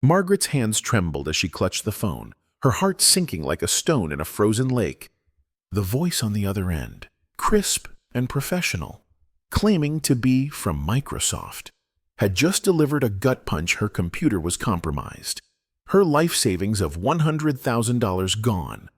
Margaret's hands trembled as she clutched the phone, her heart sinking like a stone in a frozen lake. The voice on the other end, crisp and professional, claiming to be from Microsoft, had just delivered a gut punch. Her computer was compromised. Her life savings of $100,000 gone.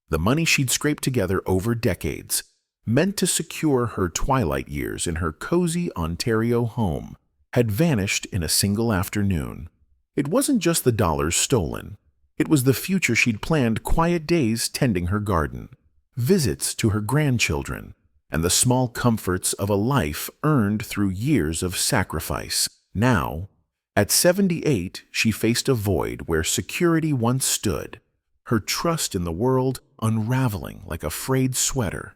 The money she'd scraped together over decades, meant to secure her twilight years in her cozy Ontario home, had vanished in a single afternoon. It wasn't just the dollars stolen. It was the future she'd planned: quiet days tending her garden, visits to her grandchildren, and the small comforts of a life earned through years of sacrifice. Now, at 78, she faced a void where security once stood, her trust in the world unraveling like a frayed sweater.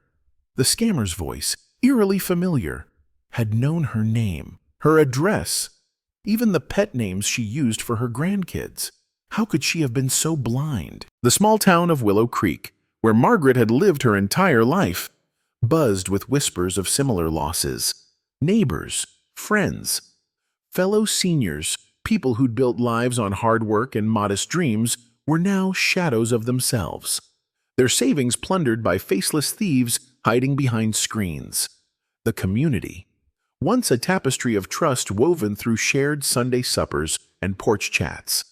The scammer's voice, eerily familiar, had known her name, her address, even the pet names she used for her grandkids. How could she have been so blind? The small town of Willow Creek, where Margaret had lived her entire life, buzzed with whispers of similar losses. Neighbors, friends, fellow seniors, people who'd built lives on hard work and modest dreams, were now shadows of themselves, their savings plundered by faceless thieves hiding behind screens. The community, once a tapestry of trust woven through shared Sunday suppers and porch chats,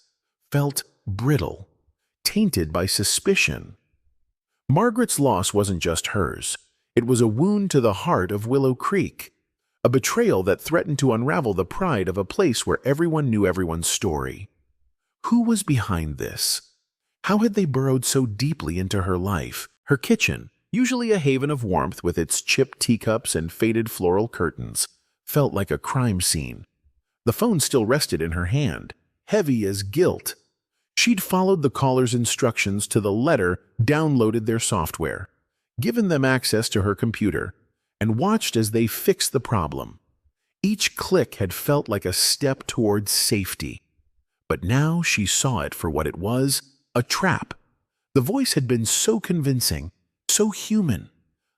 felt brittle, tainted by suspicion. Margaret's loss wasn't just hers. It was a wound to the heart of Willow Creek, a betrayal that threatened to unravel the pride of a place where everyone knew everyone's story. Who was behind this? How had they burrowed so deeply into her life? Her kitchen, usually a haven of warmth with its chipped teacups and faded floral curtains, felt like a crime scene. The phone still rested in her hand, heavy as guilt. She'd followed the caller's instructions to the letter, downloaded their software, given them access to her computer, and watched as they fixed the problem. Each click had felt like a step towards safety. But now she saw it for what it was, a trap. The voice had been so convincing, so human,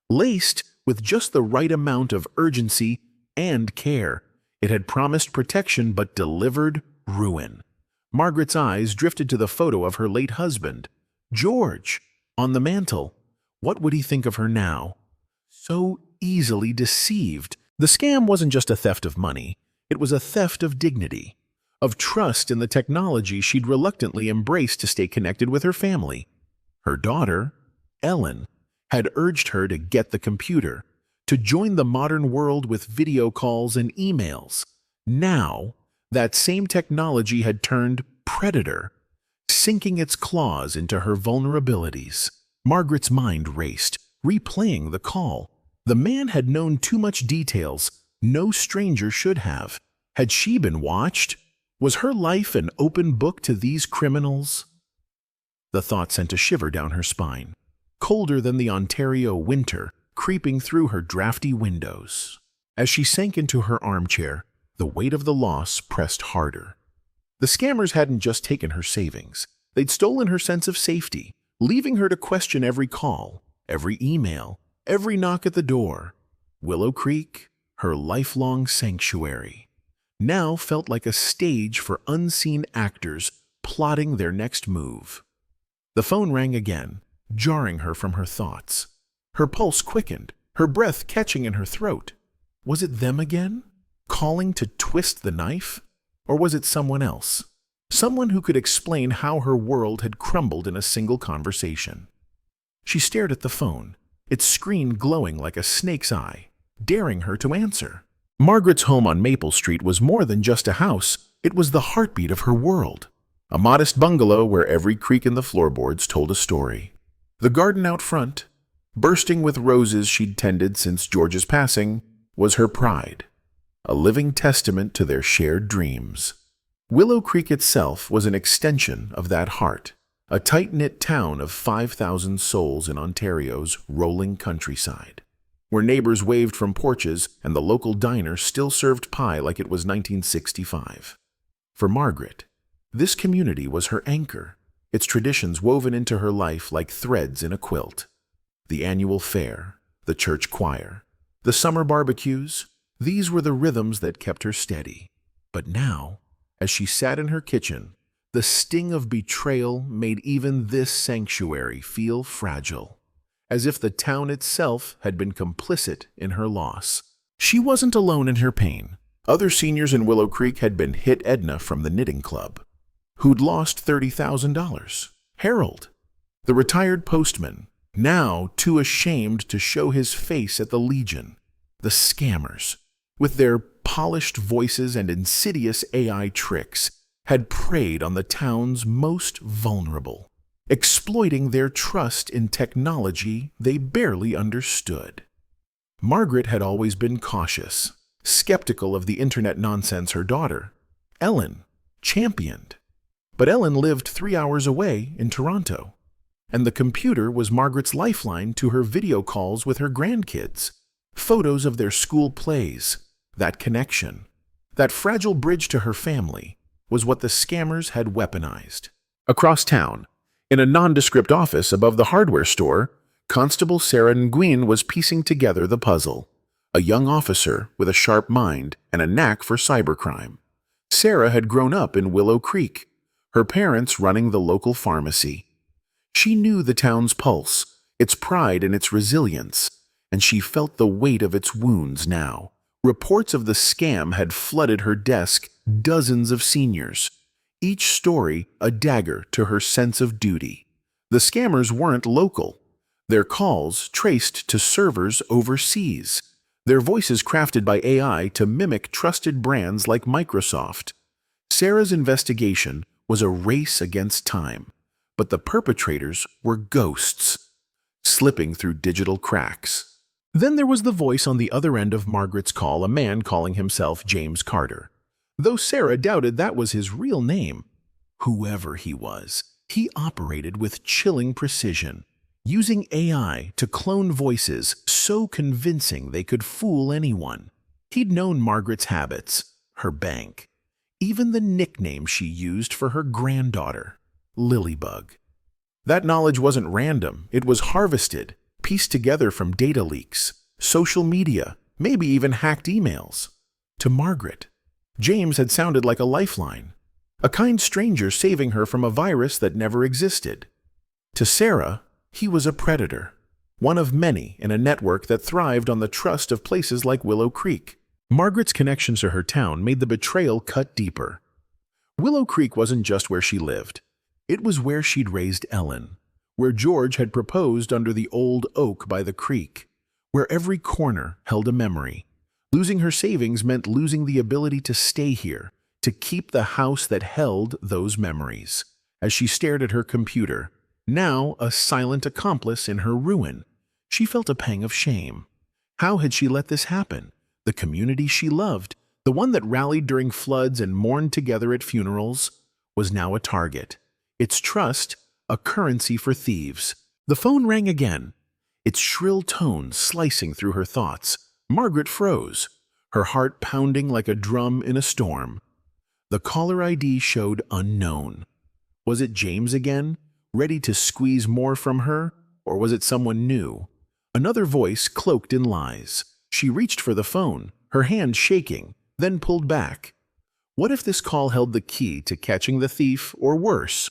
laced with just the right amount of urgency and care. It had promised protection but delivered ruin. Margaret's eyes drifted to the photo of her late husband, George, on the mantel. What would he think of her now? So easily deceived. The scam wasn't just a theft of money. It was a theft of dignity, of trust in the technology she'd reluctantly embraced to stay connected with her family. Her daughter, Ellen, had urged her to get the computer, to join the modern world with video calls and emails. Now, that same technology had turned predator, sinking its claws into her vulnerabilities. Margaret's mind raced, replaying the call. The man had known too much details no stranger should have. Had she been watched? Was her life an open book to these criminals? The thought sent a shiver down her spine, colder than the Ontario winter, creeping through her drafty windows. As she sank into her armchair, the weight of the loss pressed harder. The scammers hadn't just taken her savings. They'd stolen her sense of safety, leaving her to question every call, every email, every knock at the door. Willow Creek, her lifelong sanctuary, now felt like a stage for unseen actors plotting their next move. The phone rang again, jarring her from her thoughts. Her pulse quickened, her breath catching in her throat. Was it them again? Calling to twist the knife? Or was it someone else? Someone who could explain how her world had crumbled in a single conversation. She stared at the phone, its screen glowing like a snake's eye, daring her to answer. Margaret's home on Maple Street was more than just a house. It was the heartbeat of her world. A modest bungalow where every creak in the floorboards told a story. The garden out front, bursting with roses she'd tended since George's passing, was her pride, a living testament to their shared dreams. Willow Creek itself was an extension of that heart, a tight-knit town of 5,000 souls in Ontario's rolling countryside, where neighbors waved from porches and the local diner still served pie like it was 1965. For Margaret, this community was her anchor, its traditions woven into her life like threads in a quilt. The annual fair, the church choir, the summer barbecues, these were the rhythms that kept her steady. But now, as she sat in her kitchen, The sting of betrayal made even this sanctuary feel fragile, as if the town itself had been complicit in her loss. She wasn't alone in her pain. Other seniors in Willow Creek had been hit Edna from the knitting club, who'd lost $30,000. Harold, the retired postman, now too ashamed to show his face at the Legion. The scammers, with their polished voices and insidious AI tricks, had preyed on the town's most vulnerable, exploiting their trust in technology they barely understood. Margaret had always been cautious, skeptical of the internet nonsense her daughter, Ellen, championed. But Ellen lived 3 hours away in Toronto, and the computer was Margaret's lifeline to her video calls with her grandkids, photos of their school plays. That connection, that fragile bridge to her family, was what the scammers had weaponized. Across town, in a nondescript office above the hardware store, Constable Sarah Nguyen was piecing together the puzzle. A young officer with a sharp mind and a knack for cybercrime. Sarah had grown up in Willow Creek, her parents running the local pharmacy. She knew the town's pulse, its pride and its resilience, and she felt the weight of its wounds now. Reports of the scam had flooded her desk, dozens of seniors, each story a dagger to her sense of duty. The scammers weren't local. Their calls traced to servers overseas, their voices crafted by AI to mimic trusted brands like Microsoft. Sarah's investigation was a race against time, but the perpetrators were ghosts, slipping through digital cracks. Then there was the voice on the other end of Margaret's call, a man calling himself James Carter. Though Sarah doubted that was his real name, whoever he was, he operated with chilling precision, using AI to clone voices so convincing they could fool anyone. He'd known Margaret's habits, her bank, even the nickname she used for her granddaughter, Lilybug. That knowledge wasn't random, it was harvested, pieced together from data leaks, social media, maybe even hacked emails. To Margaret, James had sounded like a lifeline, a kind stranger saving her from a virus that never existed. To Sarah, he was a predator, one of many in a network that thrived on the trust of places like Willow Creek. Margaret's connections to her town made the betrayal cut deeper. Willow Creek wasn't just where she lived. It was where she'd raised Ellen, where George had proposed under the old oak by the creek, where every corner held a memory. Losing her savings meant losing the ability to stay here, to keep the house that held those memories. As she stared at her computer, now a silent accomplice in her ruin, she felt a pang of shame. How had she let this happen? The community she loved, the one that rallied during floods and mourned together at funerals, was now a target. Its trust, a currency for thieves. The phone rang again, its shrill tones slicing through her thoughts. Margaret froze, her heart pounding like a drum in a storm. The caller ID showed unknown. Was it James again, ready to squeeze more from her, or was it someone new? Another voice cloaked in lies. She reached for the phone, her hand shaking, then pulled back. What if this call held the key to catching the thief, or worse?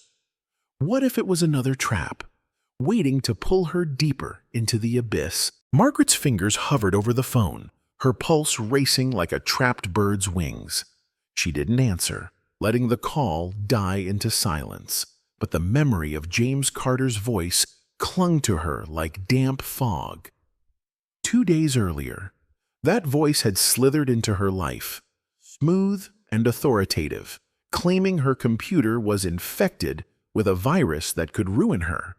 What if it was another trap, waiting to pull her deeper into the abyss? Margaret's fingers hovered over the phone, her pulse racing like a trapped bird's wings. She didn't answer, letting the call die into silence. But the memory of James Carter's voice clung to her like damp fog. 2 days earlier, that voice had slithered into her life, smooth and authoritative, claiming her computer was infected with a virus that could ruin her.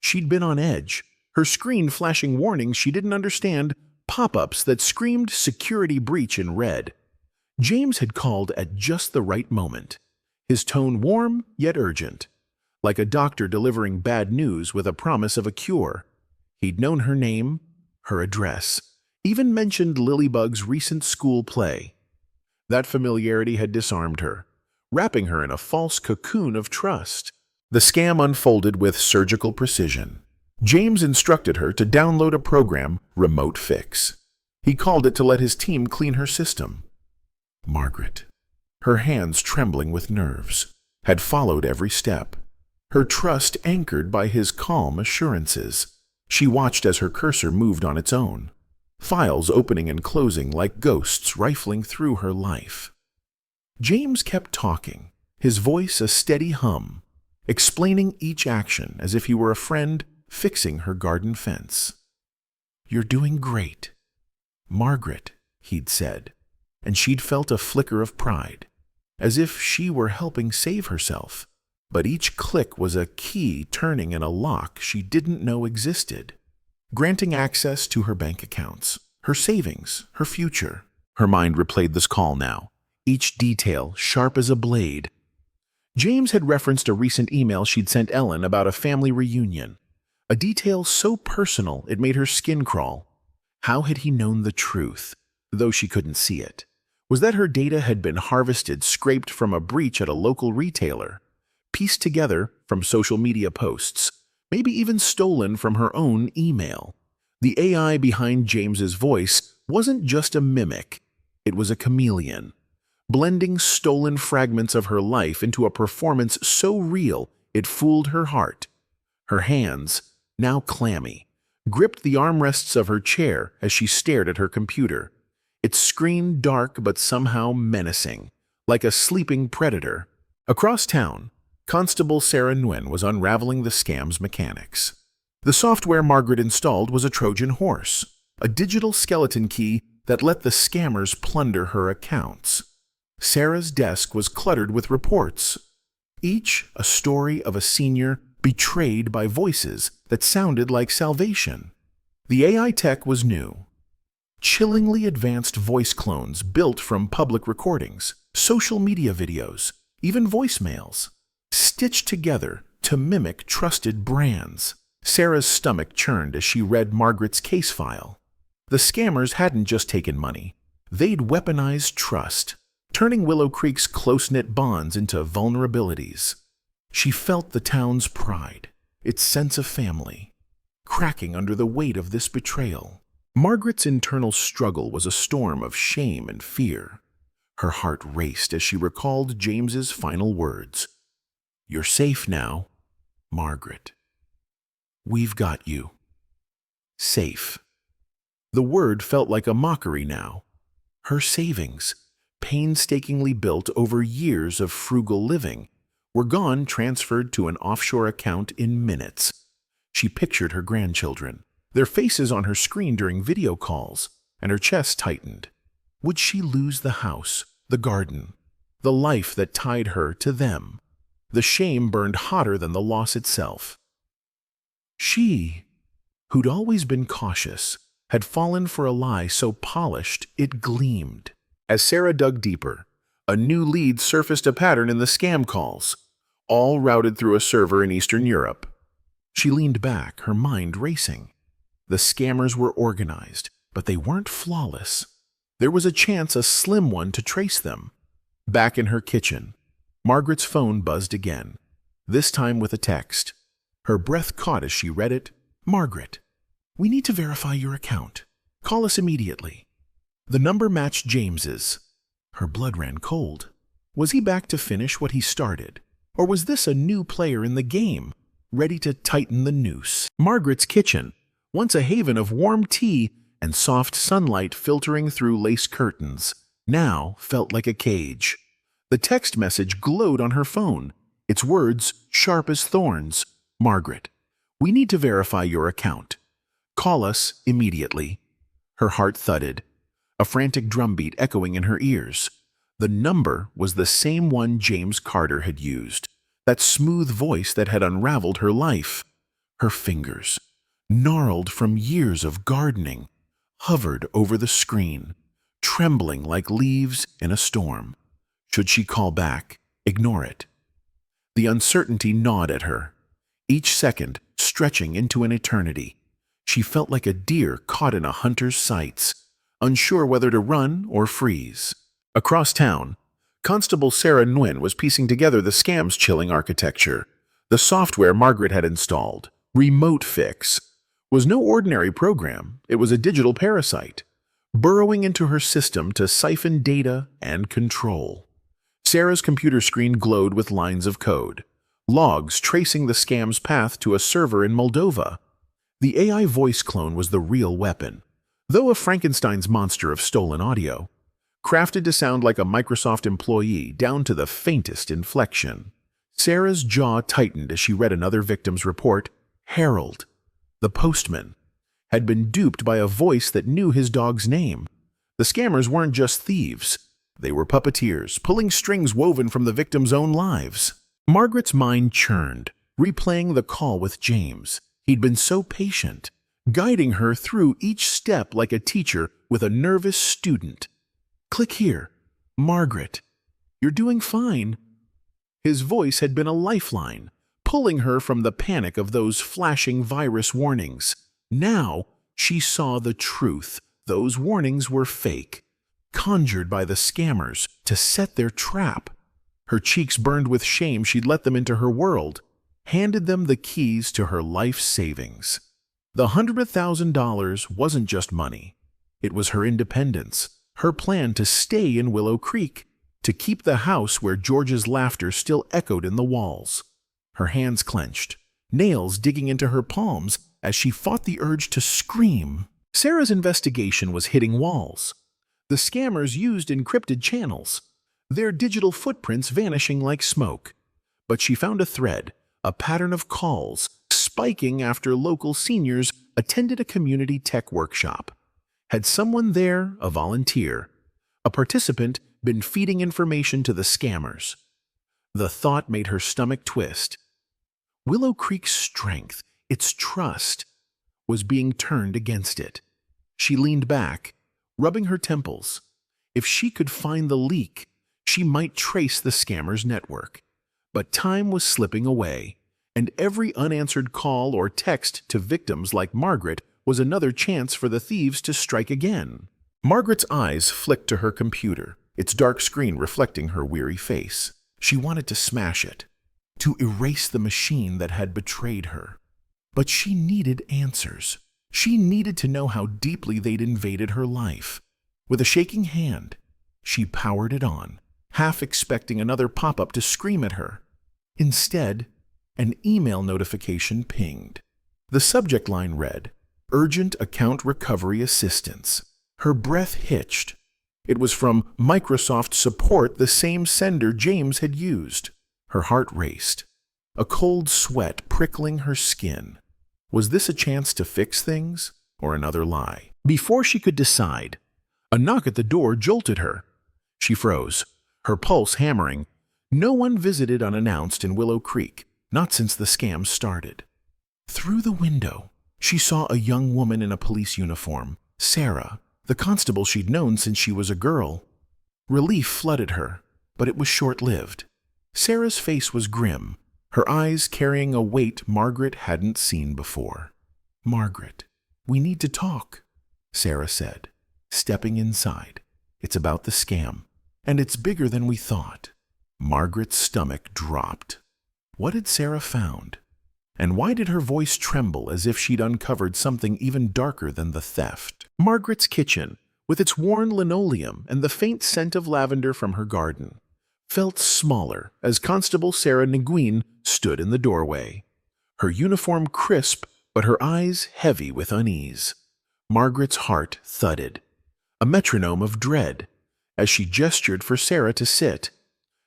She'd been on edge, her screen flashing warnings she didn't understand, pop-ups that screamed security breach in red. James had called at just the right moment, his tone warm yet urgent, like a doctor delivering bad news with a promise of a cure. He'd known her name, her address, even mentioned Lilybug's recent school play. That familiarity had disarmed her, wrapping her in a false cocoon of trust. The scam unfolded with surgical precision. James instructed her to download a program, Remote Fix. He called it to let his team clean her system. Margaret, her hands trembling with nerves, had followed every step, her trust anchored by his calm assurances. She watched as her cursor moved on its own, files opening and closing like ghosts rifling through her life. James kept talking, his voice a steady hum, explaining each action as if he were a friend fixing her garden fence. "You're doing great, Margaret," he'd said, and she'd felt a flicker of pride, as if she were helping save herself. But each click was a key turning in a lock she didn't know existed, granting access to her bank accounts, her savings, her future. Her mind replayed this call now, each detail sharp as a blade. James had referenced a recent email she'd sent Ellen about a family reunion, a detail so personal it made her skin crawl. How had he known the truth, though she couldn't see it? Was that her data had been harvested, scraped from a breach at a local retailer, pieced together from social media posts, maybe even stolen from her own email? The AI behind James's voice wasn't just a mimic, it was a chameleon, blending stolen fragments of her life into a performance so real it fooled her heart. Her hands, now clammy, gripped the armrests of her chair as she stared at her computer, its screen dark but somehow menacing, like a sleeping predator. Across town, Constable Sarah Nguyen was unraveling the scam's mechanics. The software Margaret installed was a Trojan horse, a digital skeleton key that let the scammers plunder her accounts. Sarah's desk was cluttered with reports, each a story of a senior betrayed by voices that sounded like salvation. The AI tech was new. Chillingly advanced voice clones built from public recordings, social media videos, even voicemails, stitched together to mimic trusted brands. Sarah's stomach churned as she read Margaret's case file. The scammers hadn't just taken money. They'd weaponized trust, turning Willow Creek's close-knit bonds into vulnerabilities. She felt the town's pride, its sense of family, cracking under the weight of this betrayal. Margaret's internal struggle was a storm of shame and fear. Her heart raced as she recalled James's final words. "You're safe now, Margaret. We've got you." Safe. The word felt like a mockery now. Her savings, painstakingly built over years of frugal living, were gone, transferred to an offshore account in minutes. She pictured her grandchildren, their faces on her screen during video calls, and her chest tightened. Would she lose the house, the garden, the life that tied her to them? The shame burned hotter than the loss itself. She, who'd always been cautious, had fallen for a lie so polished it gleamed. As Sarah dug deeper, a new lead surfaced, a pattern in the scam calls, all routed through a server in Eastern Europe. She leaned back, her mind racing. The scammers were organized, but they weren't flawless. There was a chance, a slim one, to trace them. Back in her kitchen, Margaret's phone buzzed again, this time with a text. Her breath caught as she read it. "Margaret, we need to verify your account. Call us immediately." The number matched James's. Her blood ran cold. Was he back to finish what he started? Or was this a new player in the game, ready to tighten the noose? Margaret's kitchen, once a haven of warm tea and soft sunlight filtering through lace curtains, now felt like a cage. The text message glowed on her phone, its words sharp as thorns. "Margaret, we need to verify your account. Call us immediately." Her heart thudded, a frantic drumbeat echoing in her ears. The number was the same one James Carter had used, that smooth voice that had unraveled her life. Her fingers, gnarled from years of gardening, hovered over the screen, trembling like leaves in a storm. Should she call back, ignore it? The uncertainty gnawed at her, each second stretching into an eternity. She felt like a deer caught in a hunter's sights, unsure whether to run or freeze. Across town, Constable Sarah Nguyen was piecing together the scam's chilling architecture. The software Margaret had installed, Remote Fix, was no ordinary program. It was a digital parasite, burrowing into her system to siphon data and control. Sarah's computer screen glowed with lines of code, logs tracing the scam's path to a server in Moldova. The AI voice clone was the real weapon, though a Frankenstein's monster of stolen audio, crafted to sound like a Microsoft employee down to the faintest inflection. Sarah's jaw tightened as she read another victim's report. Harold, the postman, had been duped by a voice that knew his dog's name. The scammers weren't just thieves. They were puppeteers, pulling strings woven from the victims' own lives. Margaret's mind churned, replaying the call with James. He'd been so patient, guiding her through each step like a teacher with a nervous student. Click here. Margaret, you're doing fine. His voice had been a lifeline, pulling her from the panic of those flashing virus warnings. Now she saw the truth. Those warnings were fake, conjured by the scammers to set their trap. Her cheeks burned with shame. She'd let them into her world, handed them the keys to her life savings. The $100,000 wasn't just money. It was her independence, her plan to stay in Willow Creek, to keep the house where George's laughter still echoed in the walls. Her hands clenched, nails digging into her palms as she fought the urge to scream. Sarah's investigation was hitting walls. The scammers used encrypted channels, their digital footprints vanishing like smoke. But she found a thread, a pattern of calls, spiking after local seniors attended a community tech workshop. Had someone there, a volunteer, a participant, been feeding information to the scammers? The thought made her stomach twist. Willow Creek's strength, its trust, was being turned against it. She leaned back, rubbing her temples. If she could find the leak, she might trace the scammer's network. But time was slipping away, and every unanswered call or text to victims like Margaret was another chance for the thieves to strike again. Margaret's eyes flicked to her computer, its dark screen reflecting her weary face. She wanted to smash it, to erase the machine that had betrayed her. But she needed answers. She needed to know how deeply they'd invaded her life. With a shaking hand, she powered it on, half expecting another pop-up to scream at her. Instead, an email notification pinged. The subject line read, "Urgent Account Recovery Assistance." Her breath hitched. It was from Microsoft Support, the same sender James had used. Her heart raced, a cold sweat prickling her skin. Was this a chance to fix things, or another lie? Before she could decide, a knock at the door jolted her. She froze, her pulse hammering. No one visited unannounced in Willow Creek, not since the scam started. Through the window, she saw a young woman in a police uniform, Sarah, the constable she'd known since she was a girl. Relief flooded her, but it was short-lived. Sarah's face was grim, her eyes carrying a weight Margaret hadn't seen before. "Margaret, we need to talk," Sarah said, stepping inside. "It's about the scam, and it's bigger than we thought." Margaret's stomach dropped. What had Sarah found? And why did her voice tremble as if she'd uncovered something even darker than the theft? Margaret's kitchen, with its worn linoleum and the faint scent of lavender from her garden, felt smaller as Constable Sarah Nguyen stood in the doorway. Her uniform crisp, but her eyes heavy with unease. Margaret's heart thudded, a metronome of dread, as she gestured for Sarah to sit.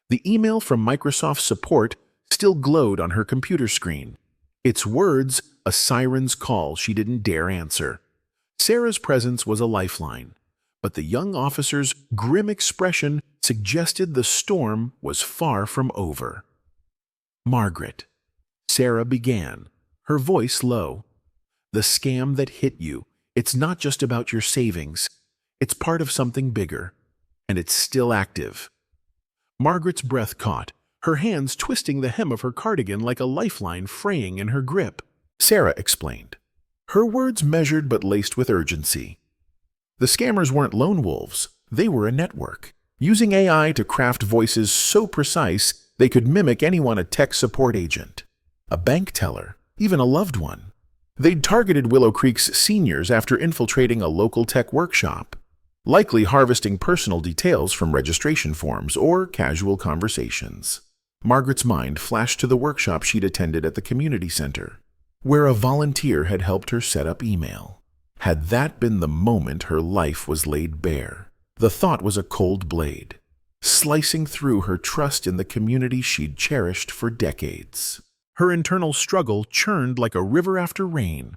The email from Microsoft Support still glowed on her computer screen. Its words, a siren's call she didn't dare answer. Sarah's presence was a lifeline, but the young officer's grim expression suggested the storm was far from over. "Margaret," Sarah began, her voice low. "The scam that hit you, it's not just about your savings. It's part of something bigger, and it's still active." Margaret's breath caught, her hands twisting the hem of her cardigan like a lifeline fraying in her grip. Sarah explained, her words measured but laced with urgency. The scammers weren't lone wolves, they were a network, using AI to craft voices so precise they could mimic anyone, a tech support agent, a bank teller, even a loved one. They'd targeted Willow Creek's seniors after infiltrating a local tech workshop. likely harvesting personal details from registration forms or casual conversations. Margaret's mind flashed to the workshop she'd attended at the community center, where a volunteer had helped her set up email. Had that been the moment her life was laid bare? The thought was a cold blade, slicing through her trust in the community she'd cherished for decades. Her internal struggle churned like a river after rain.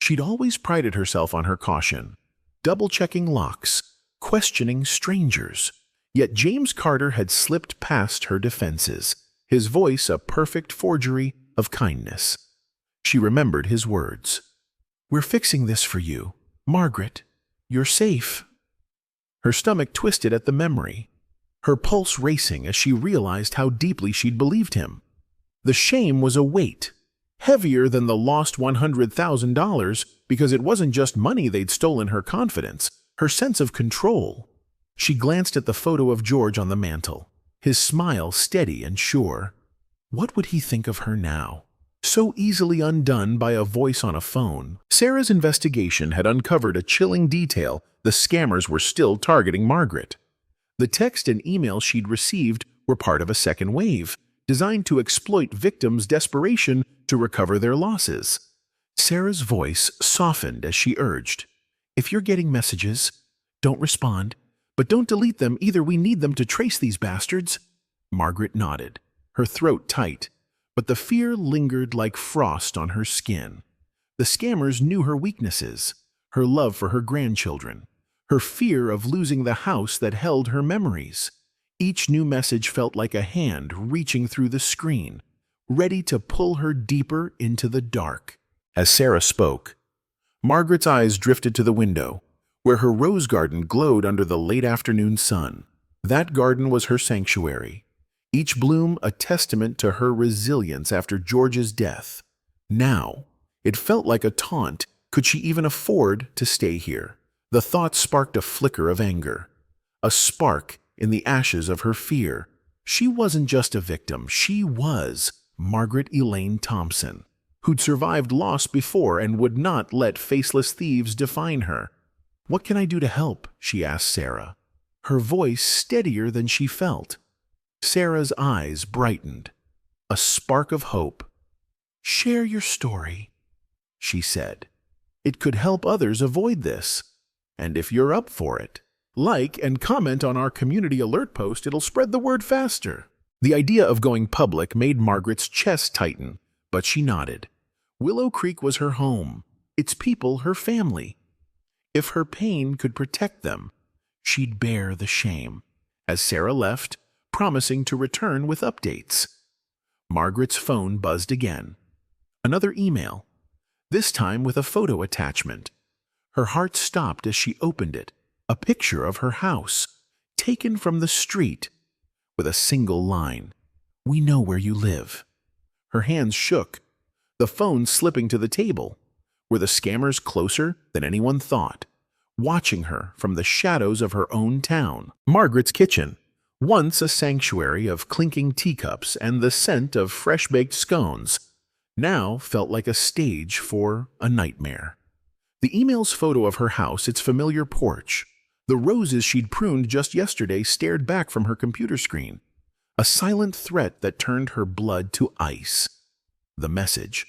She'd always prided herself on her caution, double-checking locks, questioning strangers. Yet James Carter had slipped past her defenses, his voice a perfect forgery of kindness. She remembered his words. "We're fixing this for you, Margaret. You're safe." Her stomach twisted at the memory, her pulse racing as she realized how deeply she'd believed him. The shame was a weight, heavier than the lost $100,000, because it wasn't just money they'd stolen her confidence, her sense of control. She glanced at the photo of George on the mantel, his smile steady and sure. What would he think of her now? So easily undone by a voice on a phone. Sarah's investigation had uncovered a chilling detail: the scammers were still targeting Margaret. The text and email she'd received were part of a second wave, designed to exploit victims' desperation to recover their losses. Sarah's voice softened as she urged, "If you're getting messages, don't respond, but don't delete them either. We need them to trace these bastards." Margaret nodded, her throat tight, but the fear lingered like frost on her skin. The scammers knew her weaknesses, her love for her grandchildren, her fear of losing the house that held her memories. Each new message felt like a hand reaching through the screen, ready to pull her deeper into the dark. As Sarah spoke, Margaret's eyes drifted to the window, where her rose garden glowed under the late afternoon sun. That garden was her sanctuary, each bloom a testament to her resilience after George's death. Now, it felt like a taunt. Could she even afford to stay here? The thought sparked a flicker of anger, a spark in the ashes of her fear. She wasn't just a victim, she was Margaret Elaine Thompson, who'd survived loss before and would not let faceless thieves define her. "What can I do to help?" she asked Sarah, her voice steadier than she felt. Sarah's eyes brightened, a spark of hope. "Share your story," she said. "It could help others avoid this. And if you're up for it, like and comment on our community alert post. It'll spread the word faster." The idea of going public made Margaret's chest tighten, but she nodded. Willow Creek was her home, its people her family. If her pain could protect them, she'd bear the shame. As Sarah left, promising to return with updates, Margaret's phone buzzed again. Another email, this time with a photo attachment. Her heart stopped as she opened it. A picture of her house, taken from the street, with a single line, "We know where you live." Her hands shook, the phone slipping to the table. Were the scammers closer than anyone thought, watching her from the shadows of her own town? Margaret's kitchen, once a sanctuary of clinking teacups and the scent of fresh-baked scones, now felt like a stage for a nightmare. The email's photo of her house, its familiar porch, the roses she'd pruned just yesterday stared back from her computer screen, a silent threat that turned her blood to ice. The message,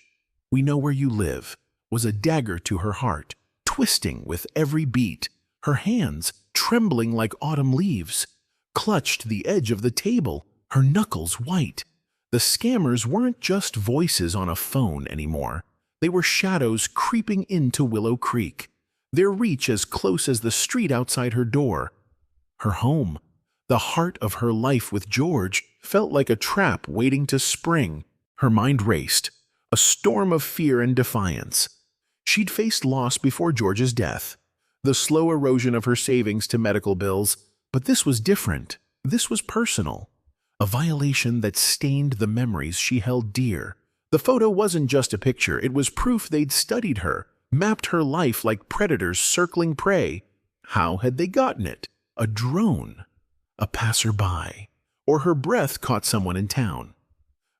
"We know where you live," was a dagger to her heart, twisting with every beat. Her hands, trembling like autumn leaves, clutched the edge of the table, her knuckles white. The scammers weren't just voices on a phone anymore. They were shadows creeping into Willow Creek, their reach as close as the street outside her door. Her home, the heart of her life with George, felt like a trap waiting to spring. Her mind raced, a storm of fear and defiance. She'd faced loss before George's death, the slow erosion of her savings to medical bills, but this was different. This was personal, a violation that stained the memories she held dear. The photo wasn't just a picture, it was proof they'd studied her, mapped her life like predators circling prey. How had they gotten it? A drone, a passerby, or her breath caught someone in town.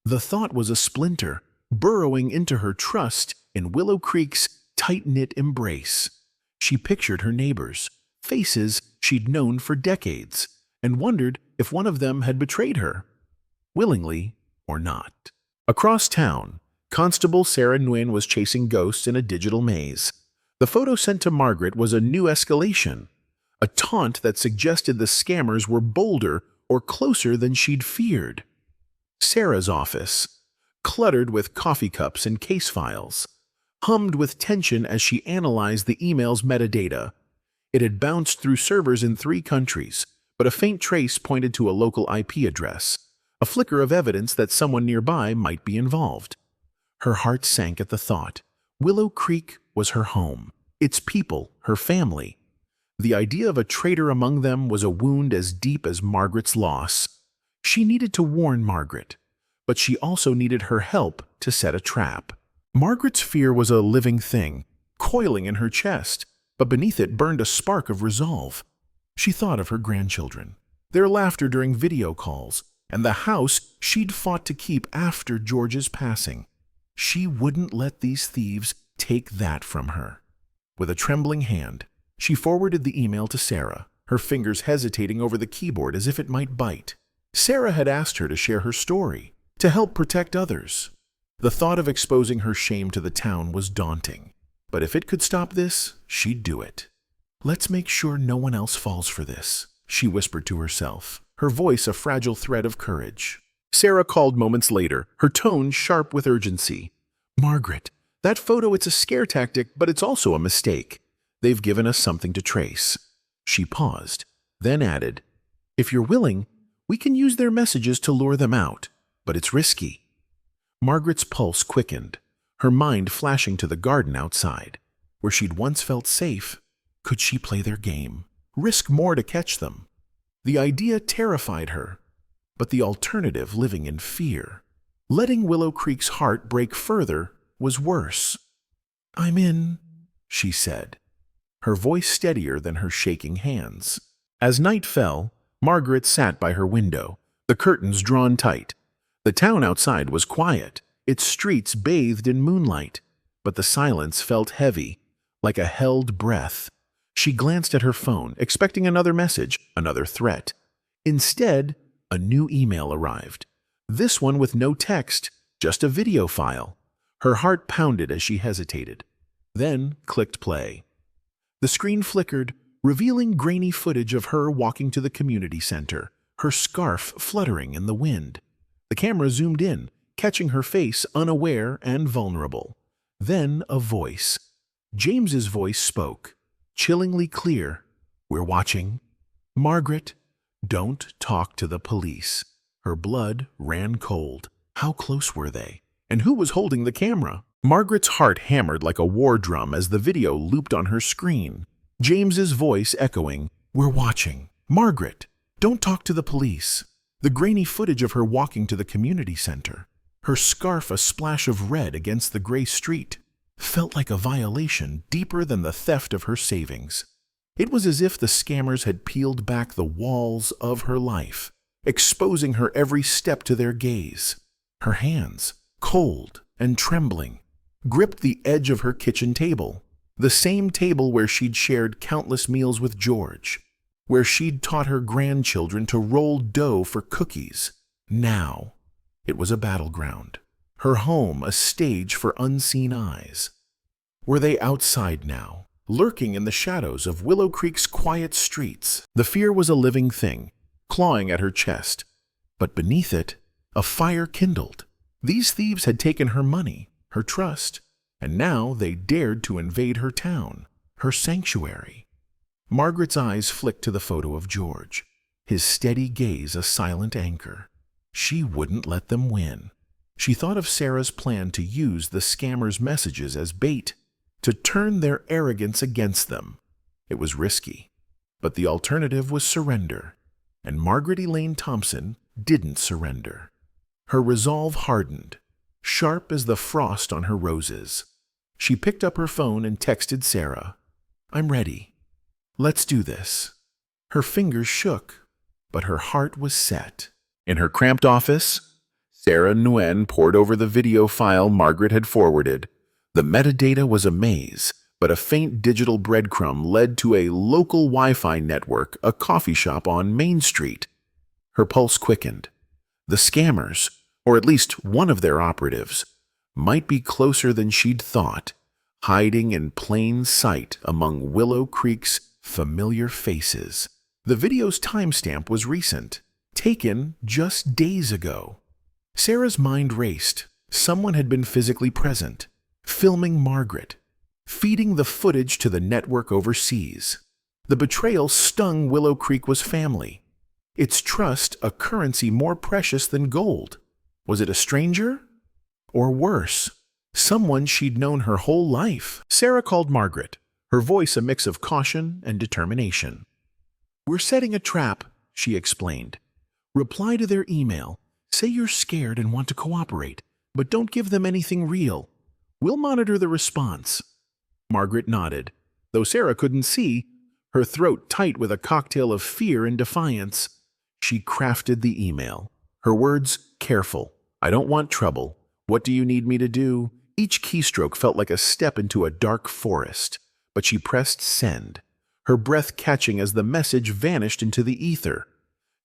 The thought was a splinter, burrowing into her trust in Willow Creek's tight-knit embrace. She pictured her neighbors, faces she'd known for decades, and wondered if one of them had betrayed her, willingly or not. Across town, Constable Sarah Nguyen was chasing ghosts in a digital maze. The photo sent to Margaret was a new escalation, a taunt that suggested the scammers were bolder or closer than she'd feared. Sarah's office, cluttered with coffee cups and case files, hummed with tension as she analyzed the email's metadata. It had bounced through servers in 3 countries, but a faint trace pointed to a local IP address, a flicker of evidence that someone nearby might be involved. Her heart sank at the thought. Willow Creek was her home, its people, her family. The idea of a traitor among them was a wound as deep as Margaret's loss. She needed to warn Margaret, but she also needed her help to set a trap. Margaret's fear was a living thing, coiling in her chest, but beneath it burned a spark of resolve. She thought of her grandchildren, their laughter during video calls, and the house she'd fought to keep after George's passing. She wouldn't let these thieves take that from her. With a trembling hand, she forwarded the email to Sarah, her fingers hesitating over the keyboard as if it might bite. Sarah had asked her to share her story, to help protect others. The thought of exposing her shame to the town was daunting, but if it could stop this, she'd do it. "Let's make sure no one else falls for this," she whispered to herself, her voice a fragile thread of courage. Sarah called moments later, her tone sharp with urgency. "Margaret, that photo, it's a scare tactic, but it's also a mistake. They've given us something to trace." She paused, then added, "If you're willing, we can use their messages to lure them out, but it's risky." Margaret's pulse quickened, her mind flashing to the garden outside, where she'd once felt safe. Could she play their game, risk more to catch them? The idea terrified her, but the alternative, living in fear, letting Willow Creek's heart break further, was worse. "I'm in," she said, her voice steadier than her shaking hands. As night fell, Margaret sat by her window, the curtains drawn tight. The town outside was quiet, its streets bathed in moonlight, but the silence felt heavy, like a held breath. She glanced at her phone, expecting another message, another threat. Instead, a new email arrived. This one with no text, just a video file. Her heart pounded as she hesitated, then clicked play. The screen flickered, revealing grainy footage of her walking to the community center, her scarf fluttering in the wind. The camera zoomed in, catching her face unaware and vulnerable. Then a voice. James's voice spoke, chillingly clear. "We're watching. Margaret, don't talk to the police." Her blood ran cold. How close were they? And who was holding the camera? Margaret's heart hammered like a war drum as the video looped on her screen. James's voice echoing, "We're watching. Margaret, don't talk to the police." The grainy footage of her walking to the community center, her scarf a splash of red against the gray street, felt like a violation deeper than the theft of her savings. It was as if the scammers had peeled back the walls of her life, exposing her every step to their gaze. Her hands, cold and trembling, gripped the edge of her kitchen table, the same table where she'd shared countless meals with George, where she'd taught her grandchildren to roll dough for cookies. Now, it was a battleground, her home a stage for unseen eyes. Were they outside now, lurking in the shadows of Willow Creek's quiet streets? The fear was a living thing, clawing at her chest, but beneath it, a fire kindled. These thieves had taken her money, her trust, and now they dared to invade her town, her sanctuary. Margaret's eyes flicked to the photo of George, his steady gaze a silent anchor. She wouldn't let them win. She thought of Sarah's plan to use the scammers' messages as bait, to turn their arrogance against them. It was risky, but the alternative was surrender, and Margaret Elaine Thompson didn't surrender. Her resolve hardened, sharp as the frost on her roses. She picked up her phone and texted Sarah, "I'm ready. Let's do this." Her fingers shook, but her heart was set. In her cramped office, Sarah Nguyen pored over the video file Margaret had forwarded. The metadata was a maze, but a faint digital breadcrumb led to a local Wi-Fi network, a coffee shop on Main Street. Her pulse quickened. The scammers, or at least one of their operatives, might be closer than she'd thought, hiding in plain sight among Willow Creek's familiar faces. The video's timestamp was recent, taken just days ago. Sarah's mind raced. Someone had been physically present, filming Margaret, feeding the footage to the network overseas. The betrayal stung Willow Creek was family. Its trust a currency more precious than gold. Was it a stranger? Or worse, someone she'd known her whole life? Sarah called Margaret, her voice a mix of caution and determination. "We're setting a trap," she explained. "Reply to their email. Say you're scared and want to cooperate, but don't give them anything real. We'll monitor the response." Margaret nodded, though Sarah couldn't see, her throat tight with a cocktail of fear and defiance. She crafted the email, her words careful. "I don't want trouble. What do you need me to do?" Each keystroke felt like a step into a dark forest, but she pressed send, her breath catching as the message vanished into the ether.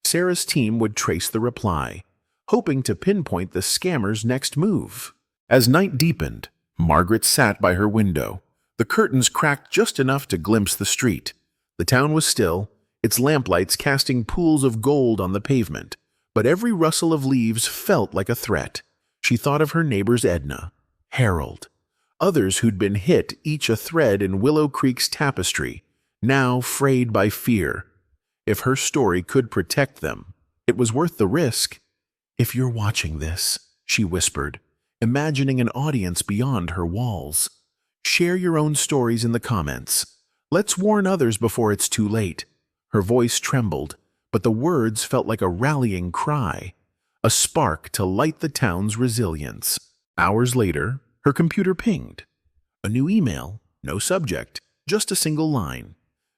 Sarah's team would trace the reply, hoping to pinpoint the scammer's next move. As night deepened, Margaret sat by her window. The curtains cracked just enough to glimpse the street. The town was still, its lamplights casting pools of gold on the pavement, but every rustle of leaves felt like a threat. She thought of her neighbors Edna, Harold, others who'd been hit, each a thread in Willow Creek's tapestry, now frayed by fear. If her story could protect them, it was worth the risk. "If you're watching this," she whispered, imagining an audience beyond her walls, "share your own stories in the comments. Let's warn others before it's too late." Her voice trembled, but the words felt like a rallying cry, a spark to light the town's resilience. Hours later, her computer pinged. A new email, no subject, just a single line.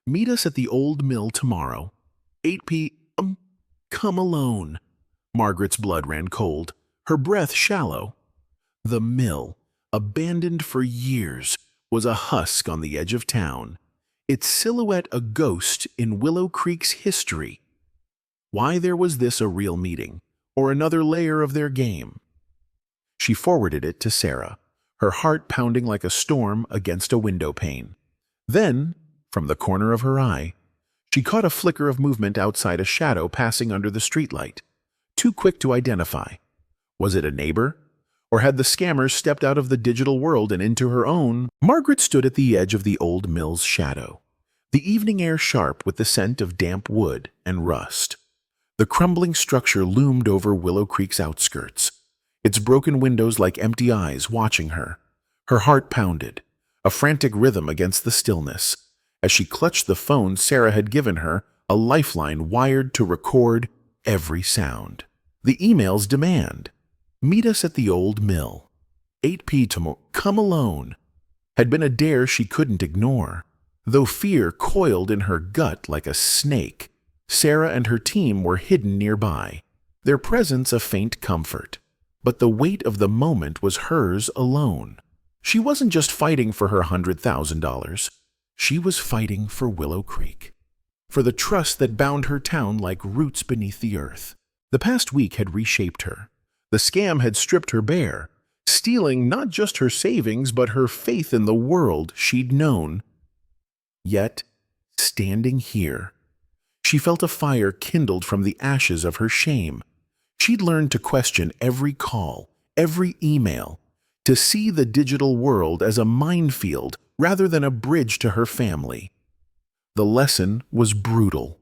"Meet us at the old mill tomorrow, 8 p.m. Come alone." Margaret's blood ran cold, her breath shallow. The mill, abandoned for years, was a husk on the edge of town, its silhouette a ghost in Willow Creek's history. Why there was this a real meeting, or another layer of their game? She forwarded it to Sarah, her heart pounding like a storm against a window pane. Then, from the corner of her eye, she caught a flicker of movement outside, a shadow passing under the streetlight. Too quick to identify. Was it a neighbor? Or had the scammers stepped out of the digital world and into her own? Margaret stood at the edge of the old mill's shadow, the evening air sharp with the scent of damp wood and rust. The crumbling structure loomed over Willow Creek's outskirts, its broken windows like empty eyes watching her. Her heart pounded, a frantic rhythm against the stillness, as she clutched the phone Sarah had given her, a lifeline wired to record every sound. The email's demand, "Meet us at the old mill, 8 p.m. tomorrow, come alone," had been a dare she couldn't ignore. Though fear coiled in her gut like a snake, Sarah and her team were hidden nearby, their presence a faint comfort. But the weight of the moment was hers alone. She wasn't just fighting for her $100,000. She was fighting for Willow Creek, for the trust that bound her town like roots beneath the earth. The past week had reshaped her. The scam had stripped her bare, stealing not just her savings but her faith in the world she'd known. Yet, standing here, she felt a fire kindled from the ashes of her shame. She'd learned to question every call, every email, to see the digital world as a minefield rather than a bridge to her family. The lesson was brutal.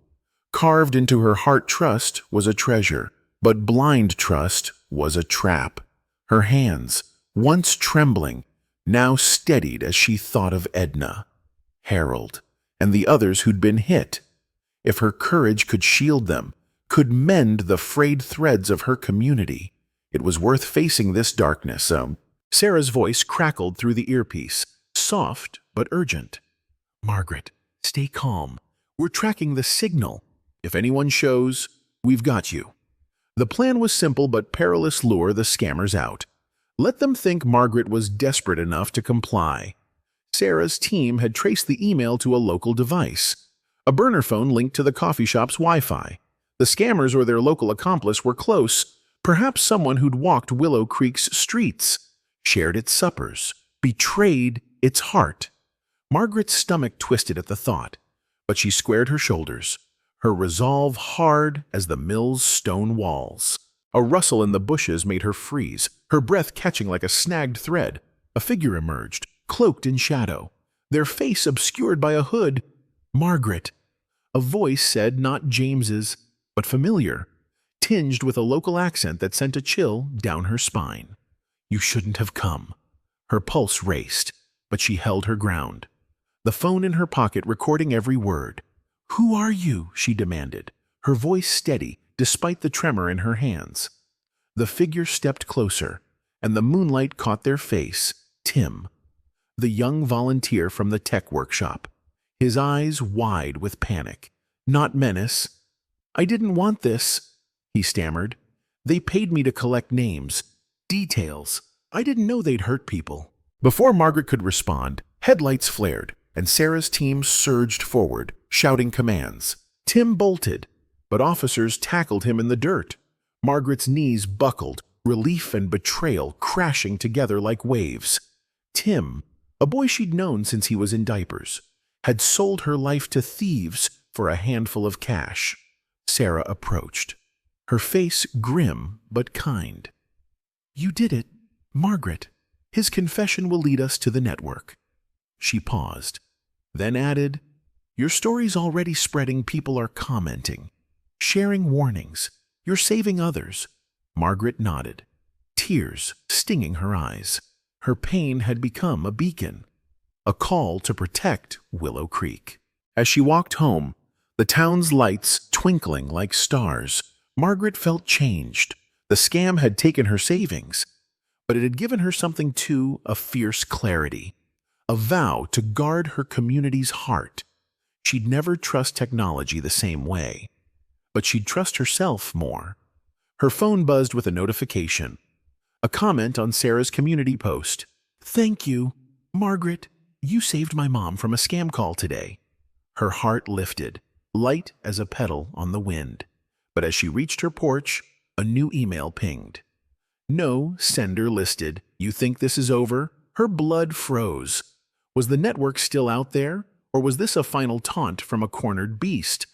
Carved into her heart, trust was a treasure, but blind trust was a trap. Her hands, once trembling, now steadied as she thought of Edna, Harold, and the others who'd been hit. If her courage could shield them, could mend the frayed threads of her community, it was worth facing this darkness. Sarah's voice crackled through the earpiece, soft but urgent. "Margaret, stay calm. We're tracking the signal. If anyone shows, we've got you." The plan was simple but perilous: lure the scammers out. Let them think Margaret was desperate enough to comply. Sarah's team had traced the email to a local device, a burner phone linked to the coffee shop's Wi-Fi. The scammers or their local accomplice were close, perhaps someone who'd walked Willow Creek's streets, shared its suppers, betrayed its heart. Margaret's stomach twisted at the thought, but she squared her shoulders, her resolve hard as the mill's stone walls. A rustle in the bushes made her freeze, her breath catching like a snagged thread. A figure emerged, cloaked in shadow, their face obscured by a hood. Margaret. A voice said not James's, but familiar, tinged with a local accent that sent a chill down her spine. You shouldn't have come. Her pulse raced, but she held her ground, the phone in her pocket recording every word. Who are you? She demanded, her voice steady despite the tremor in her hands. The figure stepped closer, and the moonlight caught their face. Tim, the young volunteer from the tech workshop, his eyes wide with panic, not menace. I didn't want this, he stammered. They paid me to collect names, details. I didn't know they'd hurt people. Before Margaret could respond, headlights flared, and Sarah's team surged forward, shouting commands. Tim bolted, but officers tackled him in the dirt. Margaret's knees buckled, relief and betrayal crashing together like waves. Tim, a boy she'd known since he was in diapers, had sold her life to thieves for a handful of cash. Sarah approached, her face grim but kind. You did it, Margaret. His confession will lead us to the network. She paused, then added, Your story's already spreading. People are commenting, sharing warnings. You're saving others. Margaret nodded, tears stinging her eyes. Her pain had become a beacon, a call to protect Willow Creek. As she walked home, the town's lights twinkling like stars, Margaret felt changed. The scam had taken her savings, but it had given her something too, a fierce clarity, a vow to guard her community's heart. She'd never trust technology the same way, but she'd trust herself more. Her phone buzzed with a notification, a comment on Sarah's community post. Thank you, Margaret. You saved my mom from a scam call today. Her heart lifted, light as a petal on the wind. But as she reached her porch, a new email pinged. No sender listed. You think this is over? Her blood froze. Was the network still out there, or was this a final taunt from a cornered beast?